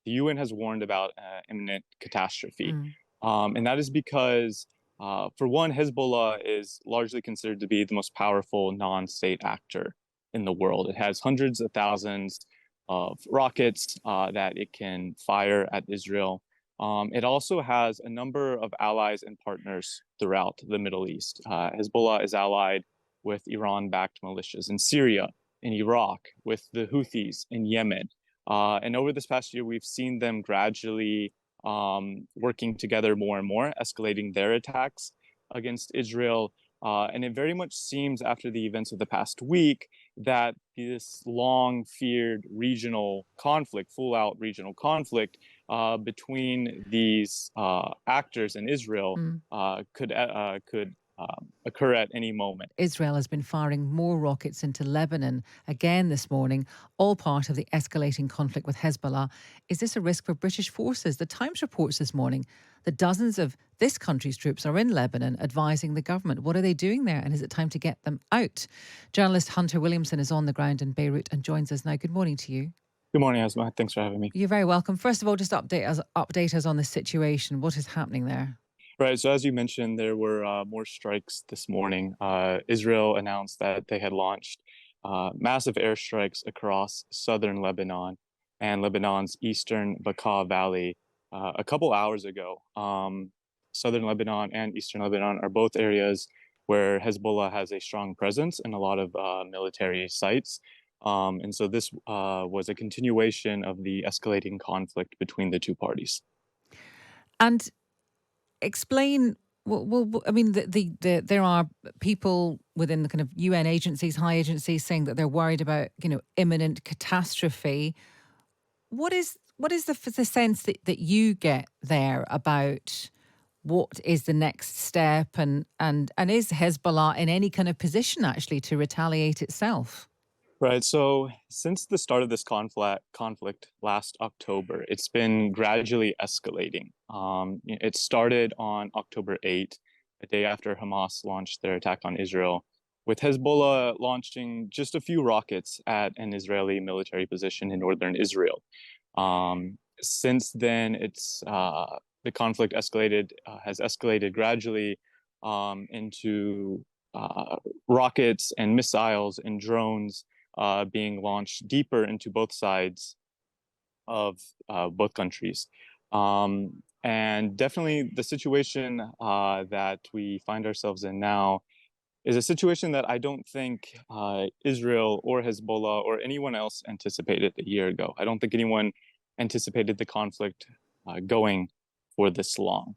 the UN has warned about imminent catastrophe. Mm. And that is because, for one, Hezbollah is largely considered to be the most powerful non-state actor in the world. It has hundreds of thousands of rockets that it can fire at Israel. It also has a number of allies and partners throughout the Middle East. Hezbollah is allied with Iran-backed militias in Syria, in Iraq, with the Houthis in Yemen. And over this past year, we've seen them gradually working together more and more, escalating their attacks against Israel. And it very much seems after the events of the past week that this long feared regional conflict, full out regional conflict between these actors in Israel could occur at any moment. Israel has been firing more rockets into Lebanon again this morning, all part of the escalating conflict with Hezbollah. Is this a risk for British forces? The Times reports this morning that dozens of this country's troops are in Lebanon advising the government. What are they doing there, and is it time to get them out? Journalist Hunter Williamson is on the ground in Beirut and joins us now. Good morning to you. Good morning, Asma. Thanks for having me. You're very welcome. First of all, just update us on the situation. What is happening there? Right. So as you mentioned, there were more strikes this morning. Israel announced that they had launched massive airstrikes across southern Lebanon and Lebanon's eastern Bekaa Valley a couple hours ago. Southern Lebanon and eastern Lebanon are both areas where Hezbollah has a strong presence and a lot of military sites. And so this was a continuation of the escalating conflict between the two parties. And explain. Well, I mean, there are people within the kind of UN agencies, high agencies, saying that they're worried about, imminent catastrophe. What is the sense that you get there about what is the next step, and is Hezbollah in any kind of position actually to retaliate itself? Right. So since the start of this conflict last October, it's been gradually escalating. It started on October 8th, a day after Hamas launched their attack on Israel, with Hezbollah launching just a few rockets at an Israeli military position in northern Israel. Since then, the conflict has escalated gradually into rockets and missiles and drones being launched deeper into both sides of both countries. And definitely the situation that we find ourselves in now is a situation that I don't think Israel or Hezbollah or anyone else anticipated a year ago. I don't think anyone anticipated the conflict going for this long.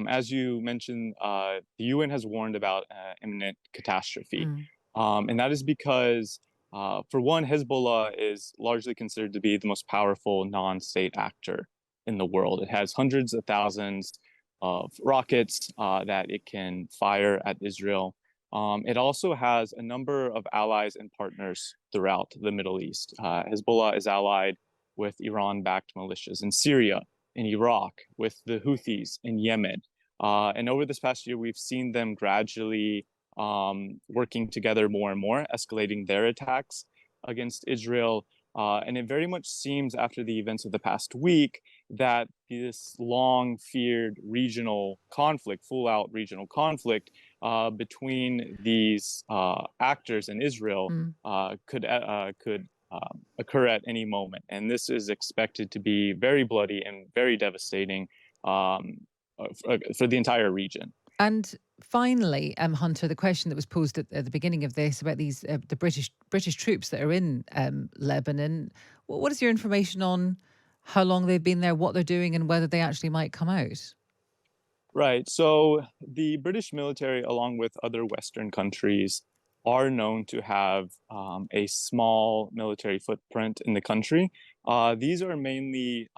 As you mentioned, the UN has warned about imminent catastrophe. And that is because, for one, Hezbollah is largely considered to be the most powerful non-state actor in the world. It has hundreds of thousands of rockets that it can fire at Israel. It also has a number of allies and partners throughout the Middle East. Hezbollah is allied with Iran-backed militias in Syria, in Iraq, with the Houthis in Yemen. And over this past year, we've seen them gradually working together more and more, escalating their attacks against Israel. And it very much seems after the events of the past week that this long feared regional conflict, full out regional conflict between these actors in Israel could occur at any moment. And this is expected to be very bloody and very devastating for the entire region. And finally, Hunter, the question that was posed at the beginning of this about these the British troops that are in Lebanon. What is your information on how long they've been there, what they're doing, and whether they actually might come out? Right. So the British military, along with other Western countries, are known to have a small military footprint in the country. These are mainly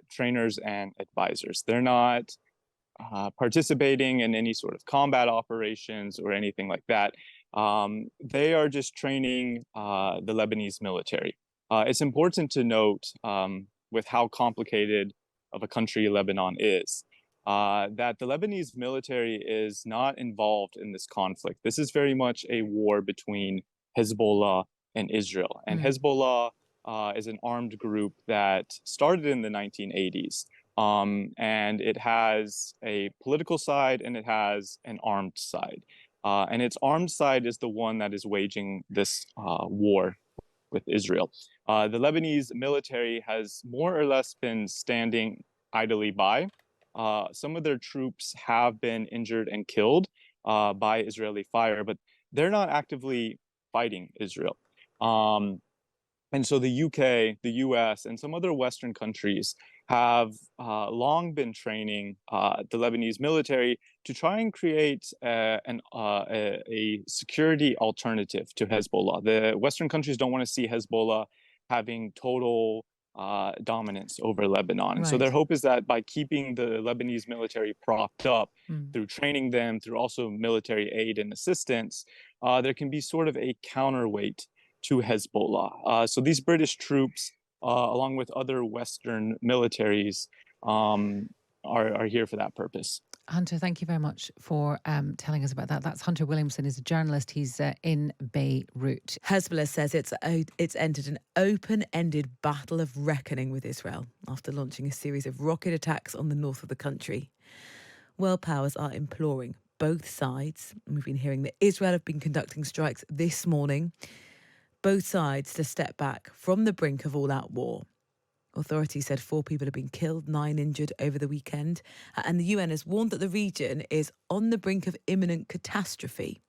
trainers and advisors. They're not participating in any sort of combat operations or anything like that. They are just training the Lebanese military. It's important to note, with how complicated of a country Lebanon is, that the Lebanese military is not involved in this conflict. This is very much a war between Hezbollah and Israel. And Hezbollah is an armed group that started in the 1980s. And it has a political side and it has an armed side. And its armed side is the one that is waging this war with Israel. The Lebanese military has more or less been standing idly by. Some of their troops have been injured and killed by Israeli fire, but they're not actively fighting Israel. And so the UK, the US, and some other Western countries have long been training the Lebanese military to try and create a security alternative to Hezbollah. The Western countries don't want to see Hezbollah having total dominance over Lebanon. And so their Right. hope is that by keeping the Lebanese military propped up Mm. through training them, through also military aid and assistance, there can be sort of a counterweight to Hezbollah. So these British troops, along with other Western militaries, are here for that purpose. Hunter, thank you very much for telling us about that. That's Hunter Williamson. He's a journalist. He's in Beirut. Hezbollah says it's entered an open-ended battle of reckoning with Israel after launching a series of rocket attacks on the north of the country. World powers are imploring both sides, and we've been hearing that Israel have been conducting strikes this morning, both sides to step back from the brink of all-out war. Authorities said 4 people have been killed, 9 injured over the weekend. And the UN has warned that the region is on the brink of imminent catastrophe.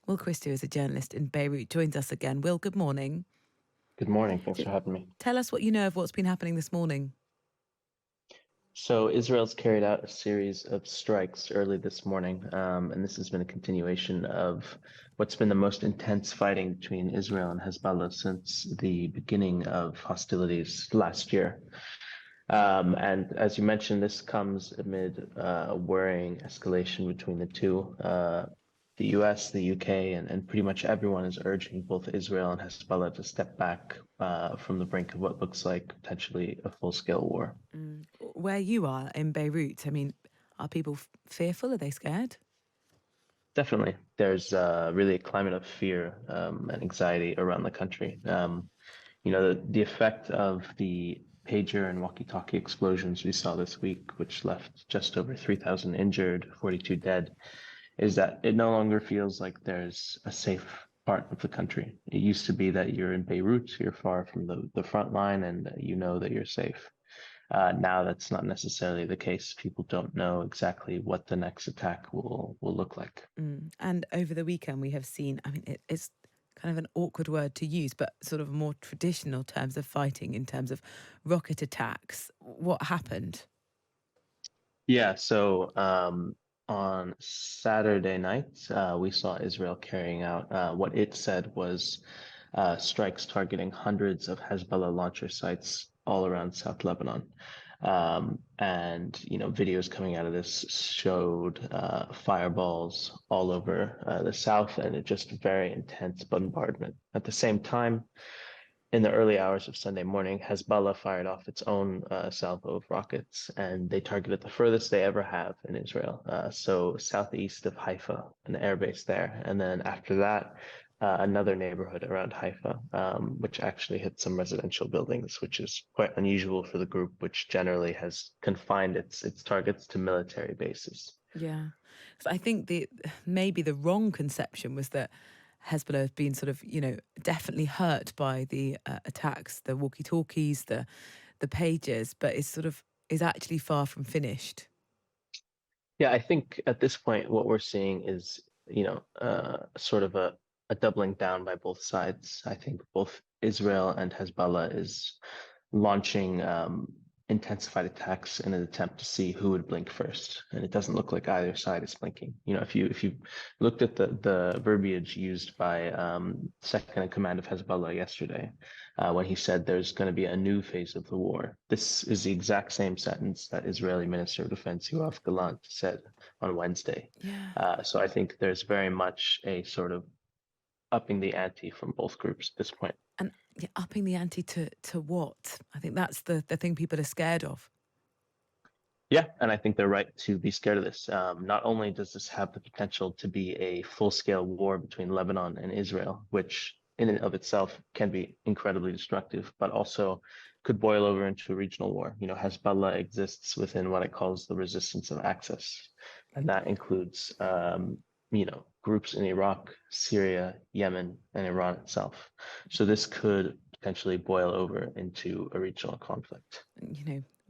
Will Christie is a journalist in Beirut, joins us again. Will, good morning. Good morning. Thanks for having me. Tell us what you know of what's been happening this morning. So Israel's carried out a series of strikes early this morning, and this has been a continuation of what's been the most intense fighting between Israel and Hezbollah since the beginning of hostilities last year. And as you mentioned, this comes amid a worrying escalation between the two. The US, the UK, and pretty much everyone is urging both Israel and Hezbollah to step back from the brink of what looks like potentially a full-scale war. Where you are in Beirut, I mean, are people fearful? Are they scared? Definitely. There's really a climate of fear and anxiety around the country. The effect of the pager and walkie-talkie explosions we saw this week, which left just over 3,000 injured, 42 dead, is that it no longer feels like there's a safe part of the country. It used to be that you're in Beirut, you're far from the front line, and you know that you're safe. Now that's not necessarily the case. People don't know exactly what the next attack will look like. And over the weekend, we have seen, I mean, it's kind of an awkward word to use, but sort of more traditional terms of fighting in terms of rocket attacks. What happened? Yeah, so on Saturday night, we saw Israel carrying out what it said was strikes targeting hundreds of Hezbollah launcher sites all around South Lebanon. And videos coming out of this showed fireballs all over the south, and it just very intense bombardment. At the same time, in the early hours of Sunday morning, Hezbollah fired off its own salvo of rockets, and they targeted the furthest they ever have in Israel, so southeast of Haifa, an airbase there. And then after that, another neighborhood around Haifa, which actually hit some residential buildings, which is quite unusual for the group, which generally has confined its targets to military bases. Yeah. So I think maybe the wrong conception was that Hezbollah have been sort of, definitely hurt by the attacks, the walkie-talkies, the pages, but is actually far from finished. Yeah, I think at this point, what we're seeing is, sort of a doubling down by both sides. I think both Israel and Hezbollah is launching intensified attacks in an attempt to see who would blink first, and it doesn't look like either side is blinking. If you looked at the verbiage used by second in command of Hezbollah yesterday, when he said there's going to be a new phase of the war, this is the exact same sentence that Israeli Minister of Defense Yoav Gallant said on Wednesday. Yeah. So I think there's very much a sort of upping the ante from both groups at this point. And upping the ante to what? I think that's the thing people are scared of. Yeah, and I think they're right to be scared of this. Not only does this have the potential to be a full-scale war between Lebanon and Israel, which in and of itself can be incredibly destructive, but also could boil over into a regional war. Hezbollah exists within what it calls the resistance of access, and that includes groups in Iraq, Syria, Yemen, and Iran itself. So this could potentially boil over into a regional conflict.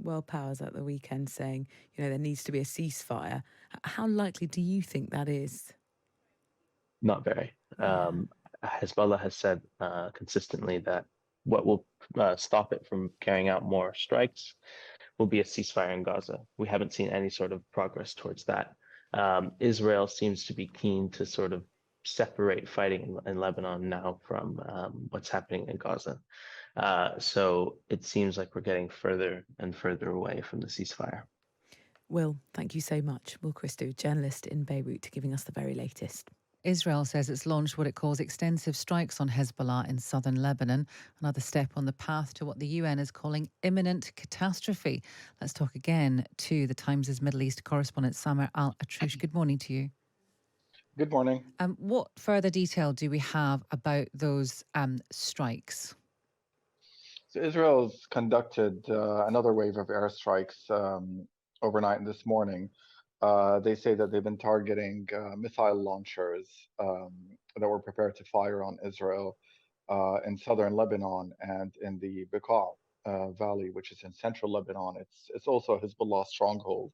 World powers at the weekend saying, there needs to be a ceasefire. How likely do you think that is? Not very. Hezbollah has said consistently that what will stop it from carrying out more strikes will be a ceasefire in Gaza. We haven't seen any sort of progress towards that. Israel seems to be keen to sort of separate fighting in Lebanon now from what's happening in Gaza. So it seems like we're getting further and further away from the ceasefire. Will, thank you so much. Will Christou, journalist in Beirut, giving us the very latest. Israel says it's launched what it calls extensive strikes on Hezbollah in southern Lebanon, another step on the path to what the UN is calling imminent catastrophe. Let's talk again to the Times' Middle East correspondent Samer Al-Atroush. Good morning to you. Good morning. What further detail do we have about those strikes? So Israel's conducted another wave of airstrikes overnight and this morning. They say that they've been targeting missile launchers that were prepared to fire on Israel in southern Lebanon and in the Bekaa Valley, which is in central Lebanon. It's also a Hezbollah stronghold.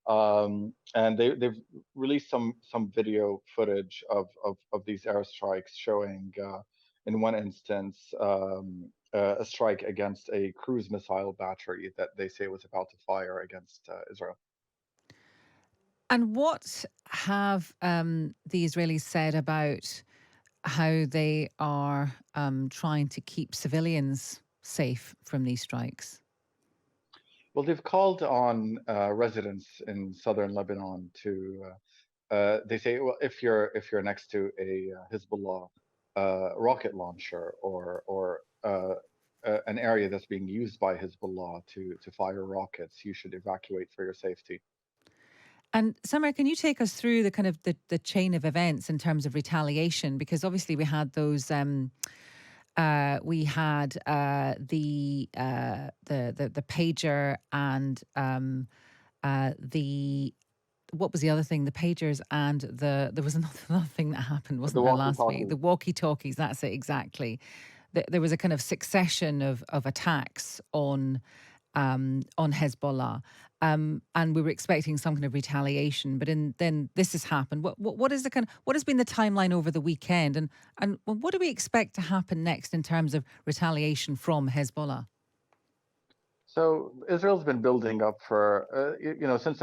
And they've released some video footage of these airstrikes showing, in one instance, a strike against a cruise missile battery that they say was about to fire against Israel. And what have the Israelis said about how they are trying to keep civilians safe from these strikes? Well, they've called on residents in southern Lebanon to. They say, well, if you're next to a Hezbollah rocket launcher or an area that's being used by Hezbollah to fire rockets, you should evacuate for your safety. And Samer, can you take us through the kind of the chain of events in terms of retaliation? Because obviously we had those. We had the pager and the what was the other thing? The pagers and there was another thing that happened, wasn't there, last week? The walkie-talkies. That's it, exactly. There was a kind of succession of attacks on Hezbollah, and we were expecting some kind of retaliation. But then this has happened. What is what has been the timeline over the weekend, and what do we expect to happen next in terms of retaliation from Hezbollah? So Israel's been building up for, since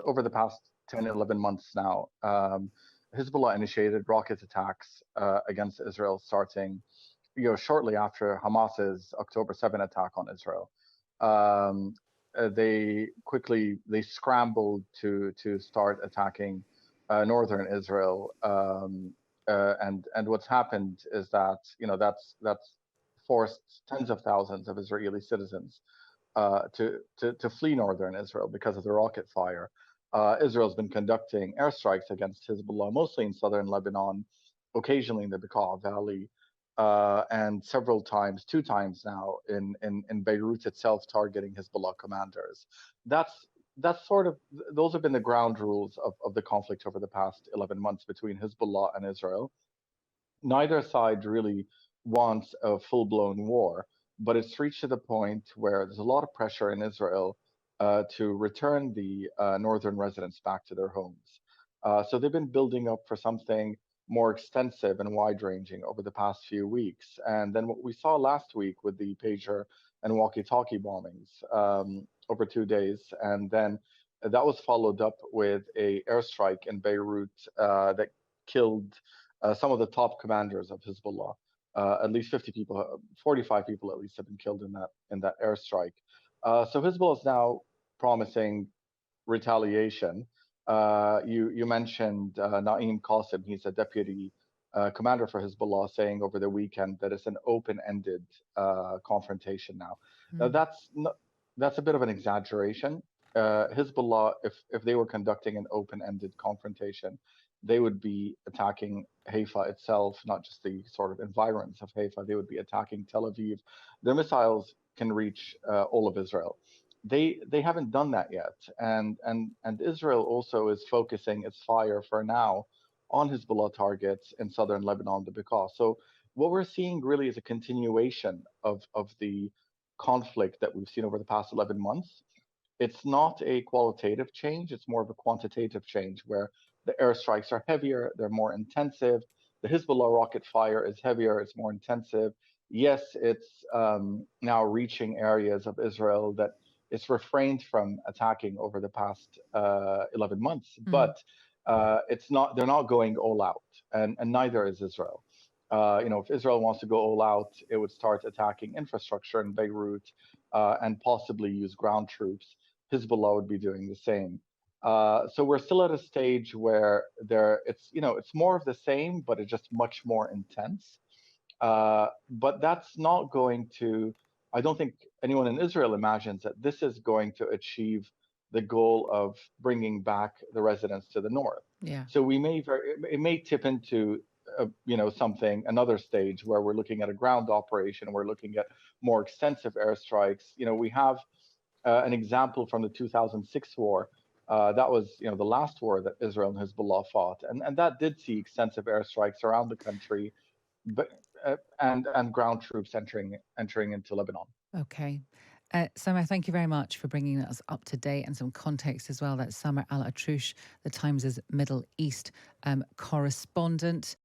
over the past 10, 11 months now. Hezbollah initiated rocket attacks against Israel starting, shortly after Hamas's October 7 attack on Israel. They scrambled to start attacking northern Israel. And what's happened is that, that's forced tens of thousands of Israeli citizens to flee northern Israel because of the rocket fire. Israel's been conducting airstrikes against Hezbollah, mostly in southern Lebanon, occasionally in the Bekaa Valley, and two times now in Beirut itself, targeting Hezbollah commanders. Those have been the ground rules of the conflict over the past 11 months between Hezbollah and Israel. Neither side really wants a full-blown war, but it's reached to the point where there's a lot of pressure in Israel to return the northern residents back to their homes. So they've been building up for something more extensive and wide-ranging over the past few weeks. And then what we saw last week with the pager and walkie-talkie bombings over 2 days, and then that was followed up with a airstrike in Beirut that killed some of the top commanders of Hezbollah. At least 50 people, 45 people at least have been killed in that airstrike. So Hezbollah is now promising retaliation. You mentioned Naim Qasim. He's a deputy commander for Hezbollah, saying over the weekend that it's an open-ended confrontation now. Now that's a bit of an exaggeration. Hezbollah, if they were conducting an open-ended confrontation, they would be attacking Haifa itself, not just the sort of environs of Haifa. They would be attacking Tel Aviv. Their missiles can reach all of Israel. They haven't done that yet, and Israel also is focusing its fire for now on Hezbollah targets in southern Lebanon, the Bekaa. So what we're seeing really is a continuation of the conflict that we've seen over the past 11 months. It's not a qualitative change, it's more of a quantitative change where the airstrikes are heavier, they're more intensive. The Hezbollah rocket fire is heavier, it's more intensive. Yes, it's now reaching areas of Israel that it's refrained from attacking over the past 11 months, but it's not, they're not going all out, and neither is Israel. If Israel wants to go all out, it would start attacking infrastructure in Beirut and possibly use ground troops. Hezbollah would be doing the same. So we're still at a stage where it's more of the same, but it's just much more intense. But that's not going to. I don't think anyone in Israel imagines that this is going to achieve the goal of bringing back the residents to the north. Yeah. So it may tip into another stage where we're looking at a ground operation, we're looking at more extensive airstrikes. We have an example from the 2006 war. That was, the last war that Israel and Hezbollah fought, and that did see extensive airstrikes around the country, but and ground troops entering into Lebanon. Okay. Samar, thank you very much for bringing us up to date and some context as well. That's Samar Al Atroush, the Times' Middle East correspondent.